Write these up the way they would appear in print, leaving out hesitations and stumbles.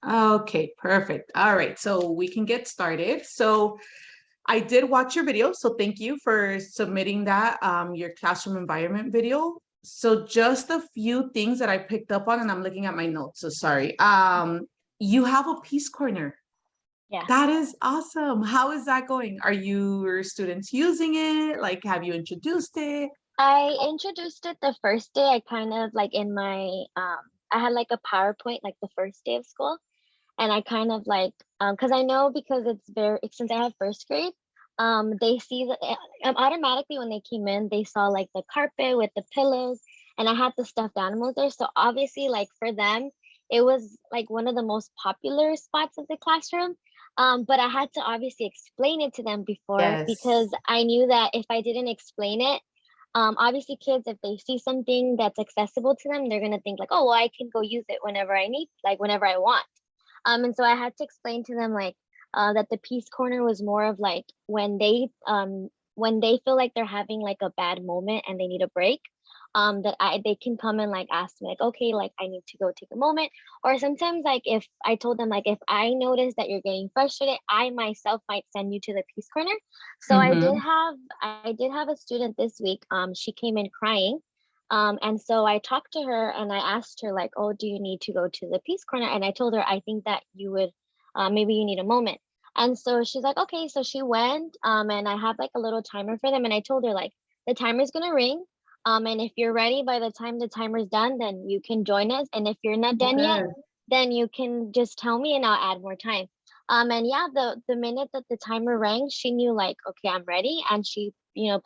Okay, perfect. All right, so we can get started. So I did watch your video, so thank you for submitting that, your classroom environment video. So just a few things that I picked up on, and I'm looking at my notes, so sorry. You have a Peace Corner. Yeah. That is awesome. How is that going? Are your students using it? Like, have you introduced it? I introduced it the first day. I kind of like in my I had like a PowerPoint like the first day of school, and I kind of like because I know because it's very since I have first grade, they see the automatically when they came in, they saw like the carpet with the pillows, and I had the stuffed animals there. So obviously, like for them, it was like one of the most popular spots of the classroom. But I had to obviously explain it to them before Yes. because I knew that if I didn't explain it, obviously kids, if they see something that's accessible to them, they're gonna think like, oh, well, I can go use it whenever I need, like whenever I want. And so I had to explain to them like that the Peace Corner was more of like when they feel like they're having like a bad moment and they need a break, that they can come and like ask me like, okay, like I need to go take a moment. Or sometimes like if I told them like if I notice that you're getting frustrated, I myself might send you to the Peace Corner. So Mm-hmm. I did have a student this week. She came in crying. And so I talked to her and I asked her like, oh, do you need to go to the Peace Corner? And I told her I think that you would maybe you need a moment. And so she's like, okay. So she went, and I have like a little timer for them. And I told her like the timer's gonna ring. And if you're ready by the time the timer's done, then you can join us. And if you're not Oh, done yet, good. then you can just tell me and I'll add more time. And yeah, the minute that the timer rang, she knew like, okay, I'm ready. And she,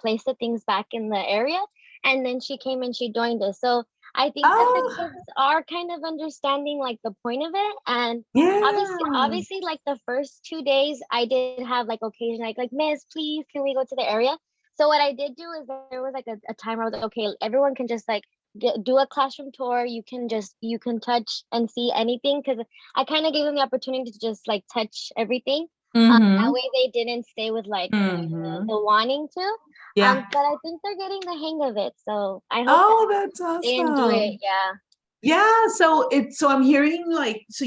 placed the things back in the area. And then she came and she joined us. So I think that the Oh, kids are kind of understanding like the point of it. And yeah. obviously, like the first 2 days, I did have like occasion like Miss, please, can we go to the area? So what I did do is there was like a timer. I was like, okay, everyone can just like do a classroom tour. You can touch and see anything because I kind of gave them the opportunity to just like touch everything. That Mm-hmm. way they didn't stay with like Mm-hmm. the wanting to. Yeah. But I think they're getting the hang of it. So I hope that Oh, that's they enjoy it. awesome. Yeah. Yeah, so I'm hearing like so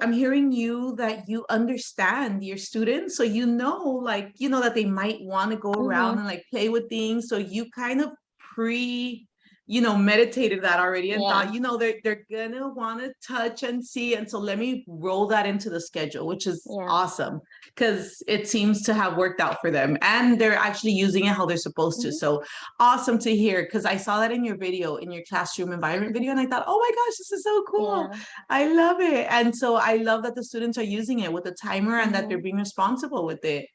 I'm hearing you that you understand your students, so that they might want to go around Mm-hmm. and like play with things, so you kind of pre meditated that already and Yeah. thought, they're gonna want to touch and see, and so let me roll that into the schedule, which is Yeah. awesome because it seems to have worked out for them and they're actually using it how they're supposed to. Mm-hmm. So awesome to hear because I saw that in your video, in your classroom environment video, and I thought, oh my gosh, this is so cool. Yeah. I love it. And so I love that the students are using it with a timer and that they're Mm-hmm. being responsible with it.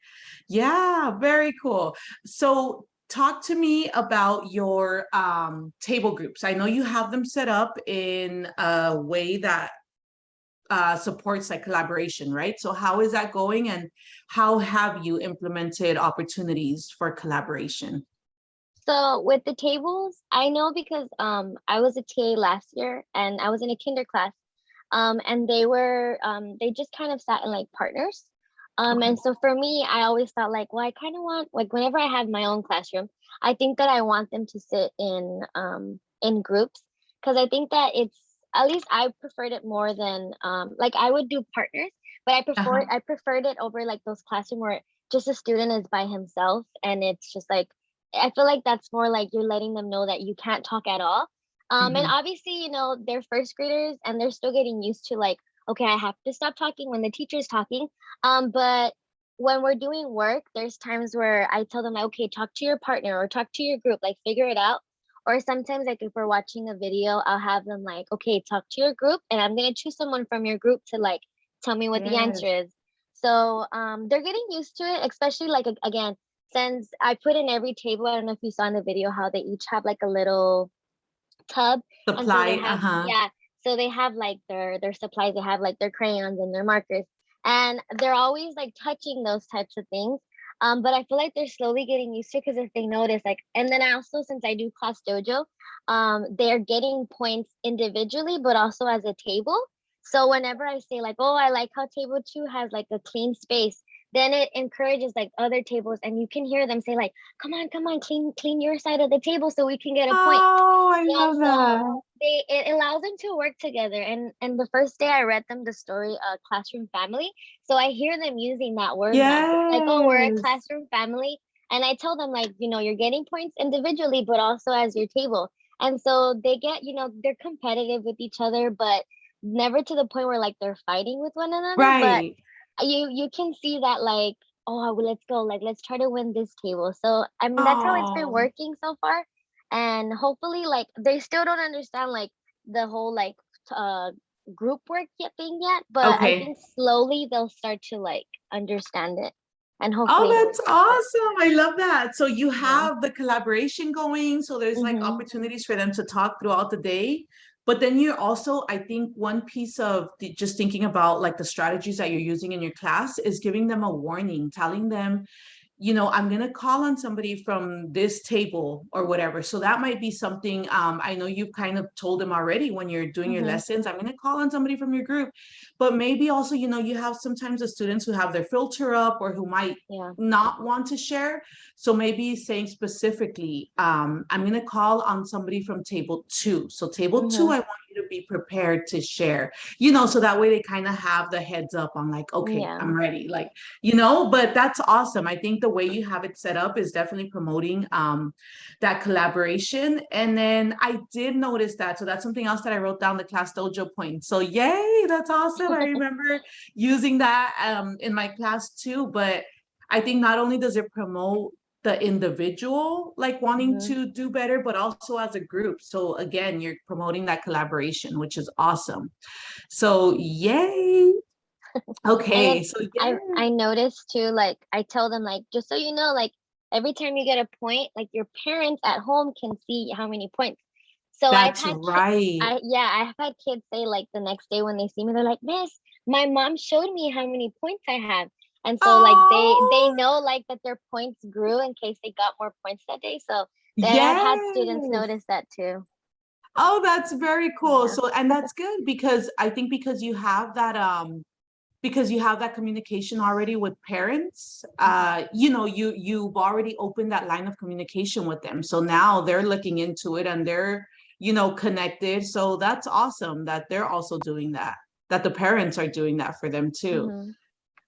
Yeah, very cool. So talk to me about your table groups. I know you have them set up in a way that supports like collaboration, right? So how is that going and how have you implemented opportunities for collaboration? So with the tables, I know because I was a TA last year and I was in a kinder class. And they just kind of sat in like partners. Okay. And so for me, I always thought like, well, I kind of want like whenever I have my own classroom, I think that I want them to sit in groups because I think that it's at least I preferred it more than like I would do partners, but Uh-huh. I preferred it over like those classroom where just a student is by himself and it's just like I feel like that's more like you're letting them know that you can't talk at all. And Mhm. obviously, they're first graders and they're still getting used to like, okay, I have to stop talking when the teacher's talking. But when we're doing work, there's times where I tell them like, okay, talk to your partner or talk to your group, like figure it out. Or sometimes like if we're watching a video, I'll have them like, okay, talk to your group and I'm gonna choose someone from your group to like tell me what the answer Yes. is. So they're getting used to it, especially like again, since I put in every table, I don't know if you saw in the video how they each have like a little tub. And so they Supply, have, uh-huh. yeah, so they have like their supplies, they have like their crayons and their markers. And they're always like touching those types of things. But I feel like they're slowly getting used to it because if they notice, like, and then I also, since I do class dojo, they're getting points individually, but also as a table. So whenever I say like, oh, I like how table two has like a clean space, then it encourages like other tables, and you can hear them say like, come on, clean your side of the table so we can get a point. Oh, I Yeah, love so that. it allows them to work together. And the first day I read them the story, classroom family. So I hear them using that word now. So like, oh, we're a Yes. classroom family. And I tell them like, you're getting points individually, but also as your table. And so they get, they're competitive with each other, but never to the point where like they're fighting with one another. But Right. you can see that like, oh, well, let's go, like let's try to win this table. So I mean that's how it's been Oh, working so far. And hopefully like they still don't understand like the whole like uh group work yet thing yet, but I okay. think slowly they'll start to like understand it, and Oh, hopefully it'll that's work out good. awesome. I love that. So you Yeah. have the collaboration going. So there's like Mm-hmm. opportunities for them to talk throughout the day. But then you're also, I think, one piece of just thinking about like the strategies that you're using in your class is giving them a warning, telling them, I'm going to call on somebody from this table or whatever. So that might be something, I know you've kind of told them already when you're doing your Mm-hmm. lessons, I'm going to call on somebody from your group. But maybe also, you have sometimes the students who have their filter up or who might Yeah. not want to share. So maybe saying specifically, I'm going to call on somebody from table 2. So table 2, Mm-hmm. I want you to be prepared to share, so that way they kind of have the heads up on like, okay, Yeah. I'm ready. Like, but that's awesome. I think the way you have it set up is definitely promoting that collaboration. And then I did notice that. So that's something else that I wrote down, the class dojo point. So yay, that's awesome. I remember using that in my class too. But I think not only does it promote the individual like wanting Mm-hmm. to do better, but also as a group. So again, you're promoting that collaboration, which is awesome. So yay. And then Okay, so yeah. I noticed too, like I tell them like, just so you know, like every time you get a point, like your parents at home can see how many points. So I've That's had kids, right. I've had kids say like the next day when they see me, they're like, Miss, my mom showed me how many points I have. And so like they Oh, know like that their points grew in case they got more points that day. So I've had students yes. notice that too. Oh, that's very cool. Yeah. So, and that's good because I think because you have that communication already with parents, you've already opened that line of communication with them. So now they're looking into it and they're, connected. So that's awesome that they're also doing that the parents are doing that for them too. Mm-hmm.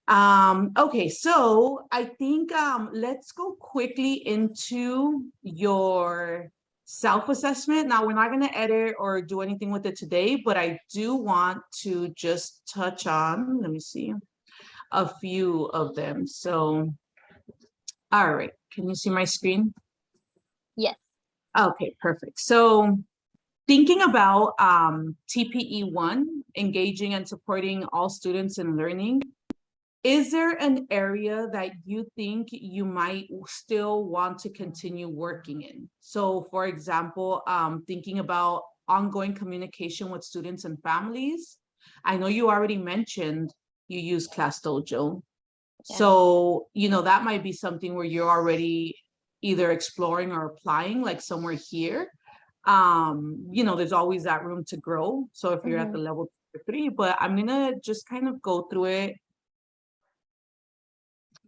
Okay, so I think let's go quickly into your self-assessment. Now, we're not going to edit or do anything with it today, but I do want to just touch on, let me see, a few of them. So, all right, can you see my screen? Yes. Okay, perfect. So, thinking about TPE1, engaging and supporting all students in learning, is there an area that you think you might still want to continue working in? So for example, thinking about ongoing communication with students and families. I know you already mentioned you use Class Dojo. Yeah. So, that might be something where you're already either exploring or applying, like somewhere here. There's always that room to grow. So if you're at Mm-hmm. the level 3, but I'm gonna just kind of go through it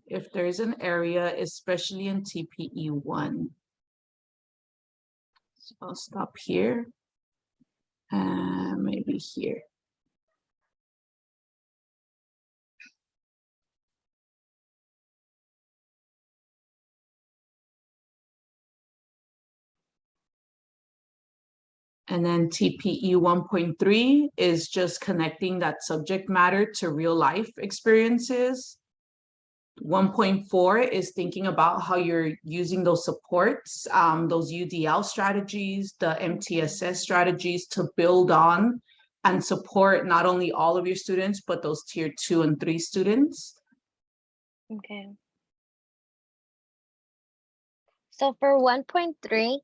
if there's an area, especially in TPE1. So I'll stop here and maybe here. And then TPE 1.3 is just connecting that subject matter to real life experiences. 1.4 is thinking about how you're using those supports, those UDL strategies, the MTSS strategies to build on and support not only all of your students, but those tier 2 and 3 students. Okay. So for 1.3,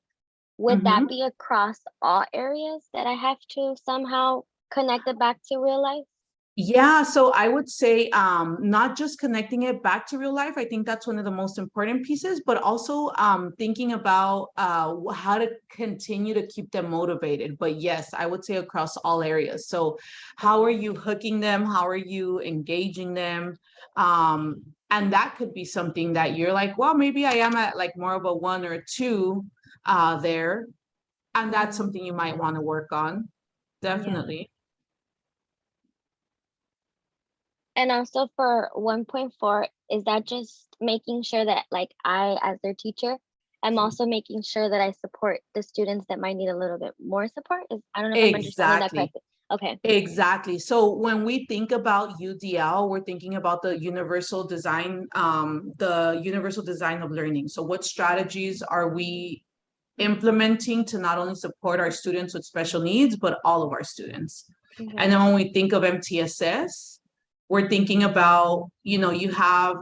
would that Mhm. be across all areas that I have to somehow connect it back to real life? Yeah, so I would say not just connecting it back to real life. I think that's one of the most important pieces, but also thinking about how to continue to keep them motivated. But yes, I would say across all areas. So how are Okay. you hooking them? How are you engaging them? And that could be something that you're like, well, maybe I am at like more of a 1 or 2 there. And that's Mhm. something you might want to work on. Yeah. Definitely. And also for 1.4, is that just making sure that like I, as their teacher, I'm also making sure that I support the students that might need a little bit more support? I don't know if I'm understanding that Exactly. correctly. Okay. Exactly. So when we think about UDL, we're thinking about the universal design of learning. So what strategies are we implementing to not only support our students with special needs, but all of our students? And Okay. then when we think of MTSS, we're thinking about, you have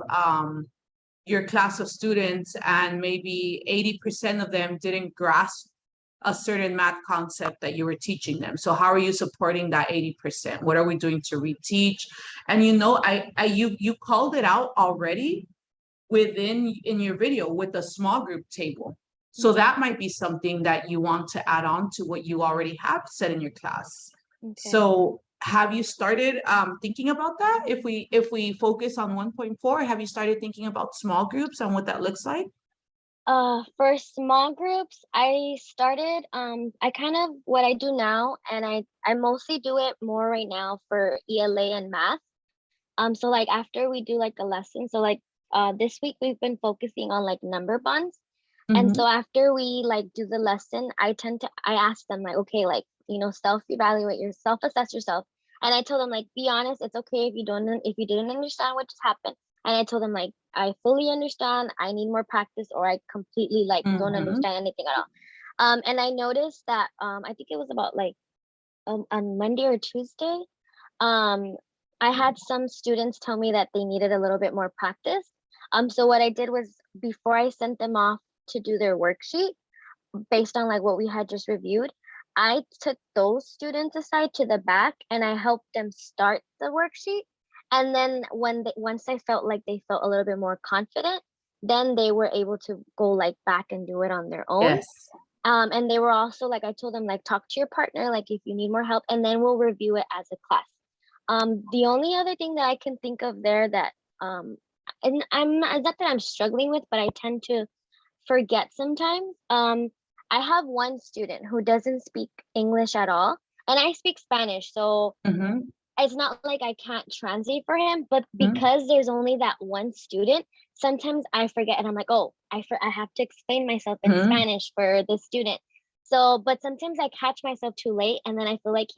your class of students and maybe 80% of them didn't grasp a certain math concept that you were teaching them. So how are you supporting that 80%? What are we doing to reteach? And you called it out already in your video with the small group table. So Mhm. that might be something that you want to add on to what you already have said in your class. Okay. So have you started thinking about that? If we focus on 1.4, have you started thinking about small groups and what that looks like? For small groups, I started, I kind of, what I do now, and I mostly do it more right now for ELA and math. So like after we do like a lesson, so like this week we've been focusing on like number bonds. And Mm-hmm. so after we like do the lesson, I ask them like, okay, like, self-evaluate self-assess yourself. And I told them like, be honest, it's okay if you didn't understand what just happened. And I told them like, I fully understand, I need more practice, or I completely like don't Mm-hmm. understand anything at all. And I noticed that I think it was about like on Monday or Tuesday, um, I had some students tell me that they needed a little bit more practice. So what I did was before I sent them off to do their worksheet based on like what we had just reviewed, I took those students aside to the back and I helped them start the worksheet. And then once I felt like they felt a little bit more confident, then they were able to go like back and do it on their own. Yes. And they were also like, I told them like, talk to your partner, like if you need more help, and then we'll review it as a class. The only other thing that I can think of there that and it's not that I'm struggling with, but I tend to forget sometimes. I have one student who doesn't speak English at all, and I speak Spanish, so Mm-hmm. it's not like I can't translate for him, but Mm-hmm. because there's only that one student, sometimes I forget and I'm like, oh, I have to explain myself in Mm-hmm. Spanish for the student. So, but sometimes I catch myself too late and then I feel like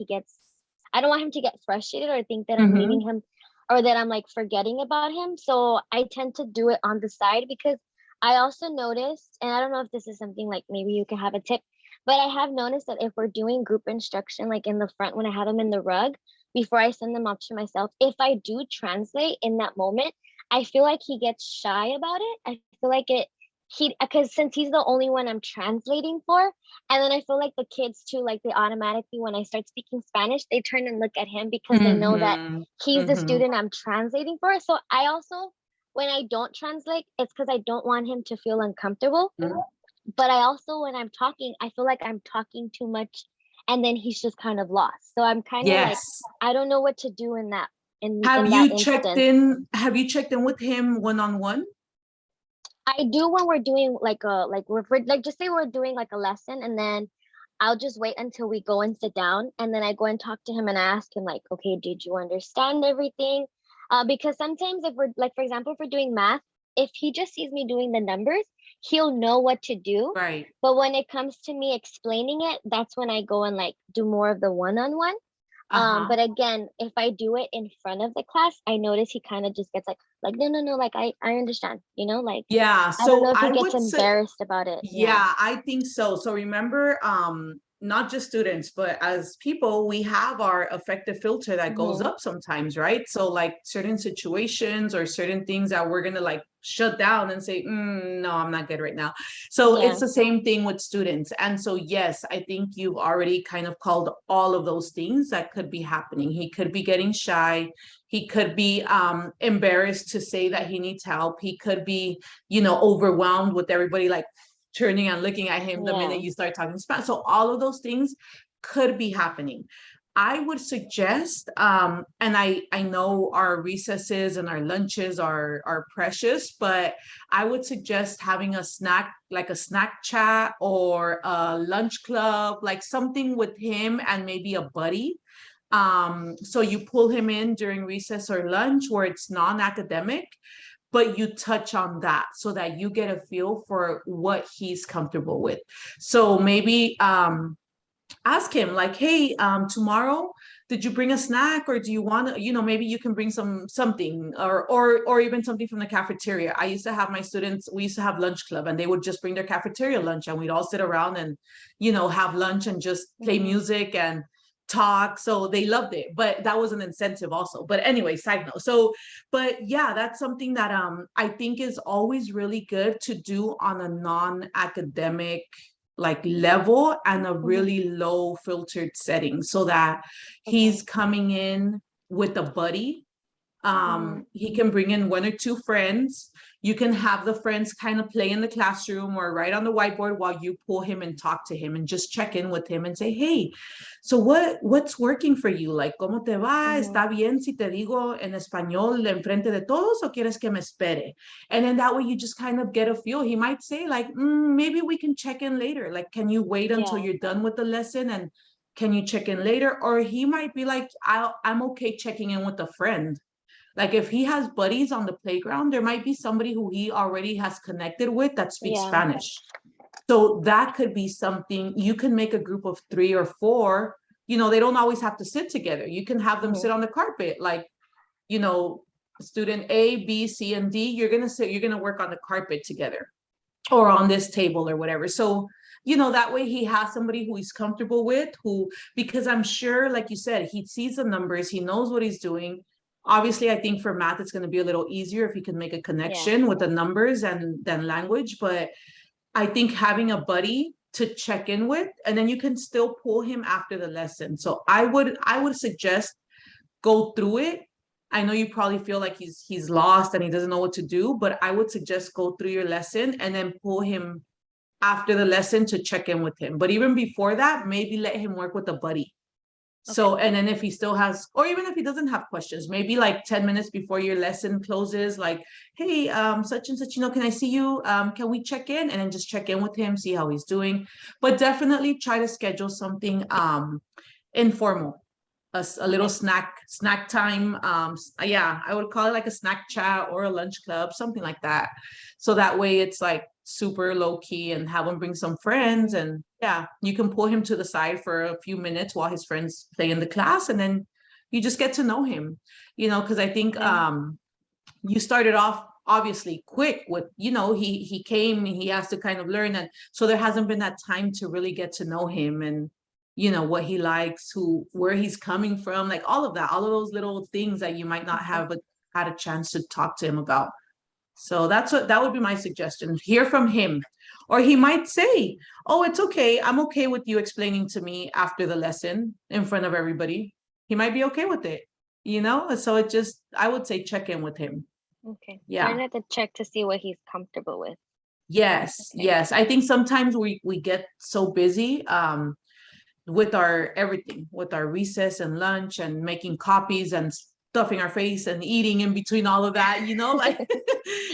I don't want him to get frustrated or think that I'm Mm-hmm. leaving him or that I'm like forgetting about him. So I tend to do it on the side because I also noticed, and I don't know if this is something like maybe you can have a tip, but I have noticed that if we're doing group instruction, like in the front when I have them in the rug, before I send them off to myself, if I do translate in that moment, I feel like he gets shy about it. I feel like because since he's the only one I'm translating for, and then I feel like the kids too, like they automatically, when I start speaking Spanish, they turn and look at him because they know that Mm-hmm. he's the Mm-hmm. student I'm translating for. So I also, when I don't translate, it's because I don't want him to feel uncomfortable. But I also, when I'm talking, I feel like I'm talking too much and then he's just kind of lost. So I'm kind of like, Yes. I don't know what to do in that in Have that you checked instance. in? Have you checked in with him one-on-one? I do when we're doing like we're like just say we're doing like a lesson and then I'll just wait until we go and sit down and then I go and talk to him and I ask him like, okay, did you understand everything? Because sometimes if we're like, for example, if we're doing math, if he just sees me doing the numbers, he'll know what to do. Right. But when it comes to me explaining it, that's when I go and like do more of the one-on-one. Uh-huh. But again, if I do it in front of the class, I notice he kind of just gets like, no, no, no, like I understand, like Yeah. I don't know So if he I gets would say, embarrassed about it. Yeah. yeah, I think so. So remember, not just students, but as people, we have our affective filter that goes Mm-hmm. up sometimes, right? So like certain situations or certain things that we're gonna like shut down and say, no, I'm not good right now. So it's Yeah. the same thing with students. And so yes, I think you've already kind of called all of those things that could be happening. He could be getting shy. He could be embarrassed to say that he needs help. He could be, overwhelmed with everybody like turning and looking at him the minute Yeah. you start talking Spanish. So all of those things could be happening. I would suggest, and I know our recesses and our lunches are precious, but I would suggest having a snack, like a snack chat or a lunch club, like something with him and maybe a buddy. So you pull him in during recess or lunch where it's non-academic, but you touch on that so that you get a feel for what he's comfortable with. So maybe ask him like, hey, tomorrow, did you bring a snack, or do you want to, maybe you can bring something, or even something from the cafeteria. I used to have my students, we used to have lunch club, and they would just bring their cafeteria lunch, and we'd all sit around and have lunch and just play music and talk. So they loved it, but that was an incentive also. But anyway, side note. So, but yeah, that's something that I think is always really good to do on a non-academic like level and a really low filtered setting, so that he's coming in with a buddy. He can bring in one or two friends. You can have the friends kind of play in the classroom or write on the whiteboard while you pull him and talk to him and just check in with him and say, hey, so what's working for you? Like, ¿cómo te va? ¿Está bien si te digo en español enfrente de todos o quieres que me espere? And then that way you just kind of get a feel. He might say like, maybe we can check in later. Like, can you wait until you're done with the lesson, and can you check in later? Or he might be like, I'm okay checking in with a friend. Like if he has buddies on the playground, there might be somebody who he already has connected with that speaks Spanish. So that could be something. You can make a group of 3 or 4. They don't always have to sit together. You can have them sit on the carpet, like, student A, B, C, and D, you're going to work on the carpet together or on this table or whatever. So, that way he has somebody who he's comfortable with, because I'm sure, like you said, he sees the numbers, he knows what he's doing. Obviously, I think for math, it's going to be a little easier if you can make a connection with the numbers and then language. But I think having a buddy to check in with, and then you can still pull him after the lesson. So I would suggest go through it. I know you probably feel like he's lost and he doesn't know what to do, but I would suggest go through your lesson and then pull him after the lesson to check in with him. But even before that, maybe let him work with a buddy. So, and then if he still has, or even if he doesn't have questions, maybe like 10 minutes before your lesson closes, like, hey, such and such, can I see you? Can we check in? And then just check in with him, see how he's doing. But definitely try to schedule something informal, a little snack time. Yeah, I would call it like a snack chat or a lunch club, something like that. So that way it's like super low key, and have him bring some friends, and yeah, you can pull him to the side for a few minutes while his friends play in the class, and then you just get to know him, because I think you started off obviously quick with, he came, he has to kind of learn, and so there hasn't been that time to really get to know him, and what he likes, where he's coming from, like all of those little things that you might not have had a chance to talk to him about. So that would be my suggestion. Hear from him. Or he might say, oh, it's okay. I'm okay with you explaining to me after the lesson in front of everybody. He might be okay with it, So I would say check in with him. Okay. Yeah. I have to check to see what he's comfortable with. Yes. Okay. Yes. I think sometimes we get so busy with our everything, with our recess and lunch and making copies and stuffing our face and eating in between all of that, like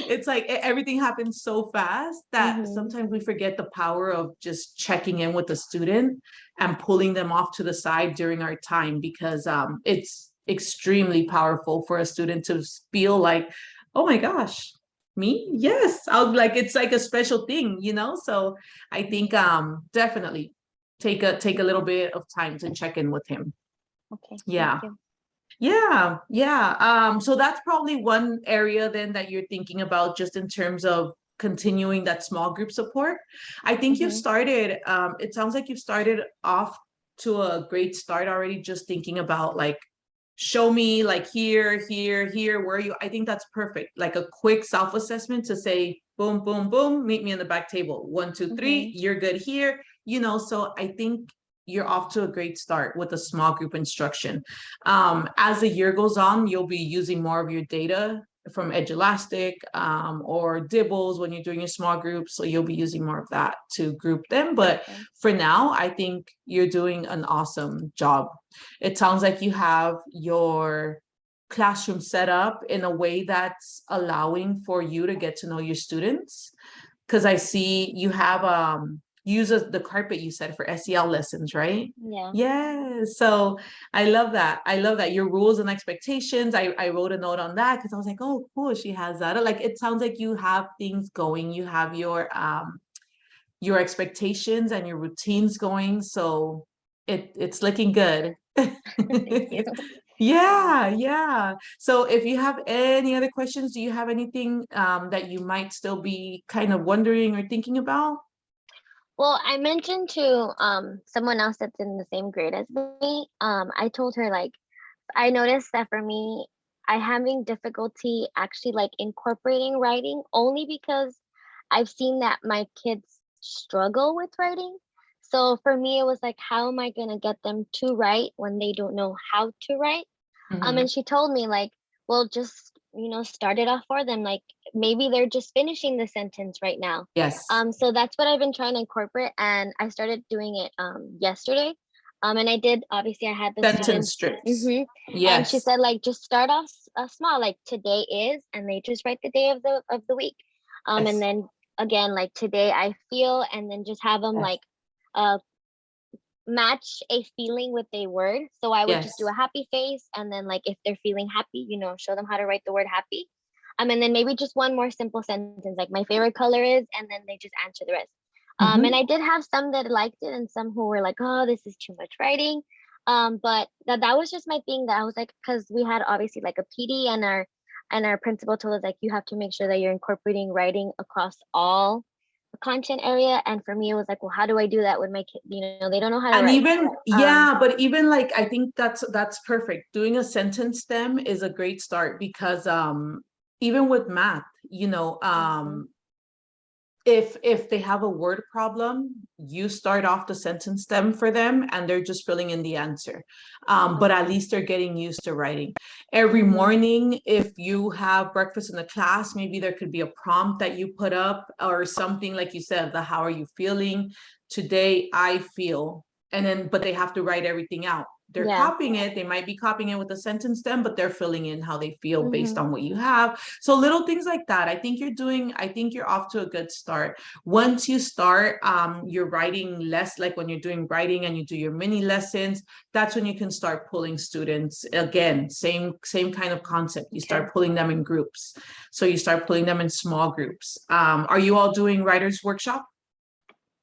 it's like everything happens so fast that sometimes we forget the power of just checking in with the student and pulling them off to the side during our time, because it's extremely powerful for a student to feel like, oh my gosh, me? Yes. It's like a special thing, So I think definitely take a little bit of time to check in with him. Okay. Yeah. Yeah. So that's probably one area then that you're thinking about, just in terms of continuing that small group support. I think you've started, it sounds like you've started off to a great start already, just thinking about like, show me like here, where are you? I think that's perfect. Like a quick self-assessment to say, boom, boom, boom, meet me in the back table. 1, 2, 3, you're good here. So I think you're off to a great start with a small group instruction. As the year goes on, you'll be using more of your data from Edulastic or Dibbles when you're doing your small groups. So you'll be using more of that to group them. But Okay. for now, I think you're doing an awesome job. It sounds like you have your classroom set up in a way that's allowing for you to get to know your students. Because I see you have the carpet you said for SEL lessons, right? Yeah. Yeah, so I love that. I love that. Your rules and expectations. I wrote a note on that because I was like, oh, cool, she has that. Like it sounds like you have things going. You have your expectations and your routines going. So it's looking good. Thank you. Yeah, yeah. So if you have any other questions, do you have anything that you might still be kind of wondering or thinking about? Well, I mentioned to someone else that's in the same grade as me. I told her like I noticed that for me, I having difficulty actually like incorporating writing only because I've seen that my kids struggle with writing. So for me, it was like, how am I gonna get them to write when they don't know how to write? Mhm. And she told me like, well, just start it off for them. Like maybe they're just finishing the sentence right now. Yes. So that's what I've been trying to incorporate, and I started doing it yesterday. And I did. Obviously, I had the Sentence students. strips. hmm And she Yes. said like, just start off small. Like today is, and they just write the day of the week. And Yes. then again, like today I feel, and then just have them Yes. like uh match a feeling with a word. So I would just do Yes. a happy face, and then like if they're feeling happy, show them how to write the word happy. And then maybe just one more simple sentence, like my favorite color is, and then they just answer the rest. And Mhm. I did have some that liked it, and some who were like, "Oh, this is too much writing." But that was just my thing. That I was like, because we had obviously like a PD, and our principal told us like you have to make sure that you're incorporating writing across all the content area. And for me, it was like, well, how do I do that with my kid? They don't know how to And write. even, Um, yeah, but even like I think that's perfect. Doing a sentence stem is a great start because even with math, mhm, if they have a word problem, you start off the sentence stem for them and they're just filling in the answer. But at okay. least they're getting used to writing. Every Mhm, morning, if you have breakfast in the class, maybe there could be a prompt that you put up or something like you said, the how are you feeling? Today I feel, and then but they have to write everything out. They're yeah. copying it, they might be copying it with a sentence stem, but they're filling in how they feel based Mhm, on what you have. So little things like that. I think you're off to a good start. Once you start you're writing less, like when you're doing writing and you do your mini lessons, that's when you can start pulling students again, same kind of concept. You okay. start pulling them in groups. So you start pulling them in small groups. Are you all doing writers workshop?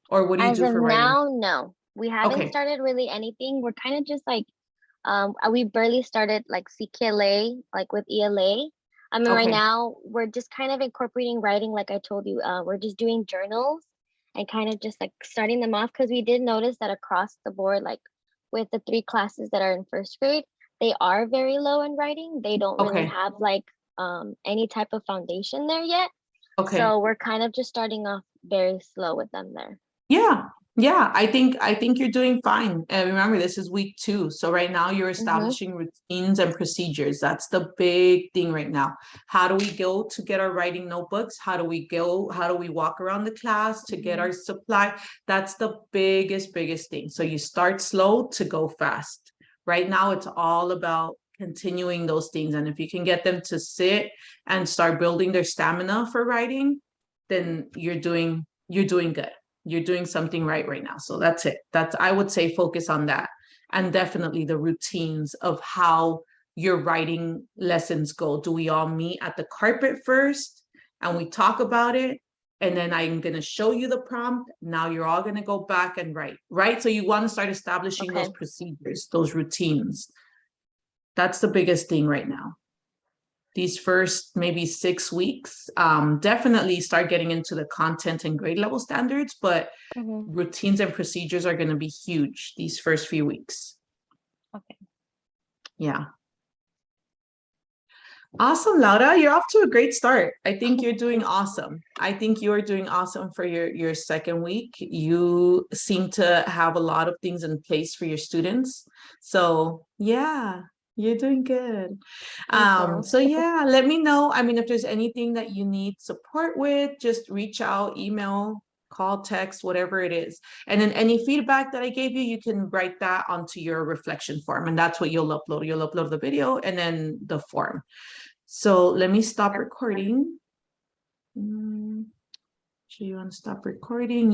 Or what do you As do of for writing? now, no. We haven't Okay. started really anything. We're kind of just like we barely started like CKLA, like with ELA. I mean, right Okay. now we're just kind of incorporating writing, like I told you. We're just doing journals and kind of just like starting them off, because we did notice that across the board, like with the three classes that are in first grade, they are very low in writing. They don't really Okay. have like any type of foundation there yet. Okay. So we're kind of just starting off very slow with them there. Yeah, yeah, I think you're doing fine. And remember, this is week 2. So right now you're Mm-hmm. establishing routines and procedures. That's the big thing right now. How do we go to get our writing notebooks? How do we go? How do we walk around the class to get Mm-hmm. our supply? That's the biggest thing. So you start slow to go fast. Right now, it's all about continuing those things. And if you can get them to sit and start building their stamina for writing, then you're doing good. You're doing something right now. So that's it. That's, I would say, focus on that. And definitely the routines of how your writing lessons go. Do we all meet at the carpet first and we talk about it? And then I'm going to show you the prompt. Now you're all going to go back and write, right? So you want to start establishing those Okay. procedures, those routines. That's the biggest thing right now. These first maybe 6 weeks, definitely start getting into the content and grade level standards, but Mm-hmm. routines and procedures are going to be huge these first few weeks. Okay. Yeah. Awesome, Laura. You're off to a great start. I think you're doing Thank awesome. I think you're doing awesome for your second week. You seem to have a lot of things in place for your students. So yeah, You're doing good. Thank you. So yeah, let me know. I mean, if there's anything that you need support with, just reach out, email, call, text, whatever it is. And then any feedback that I gave you, you can write that onto your reflection form, and that's what you'll upload. You'll upload the video and then the form. So let me stop recording. So you want to stop recording?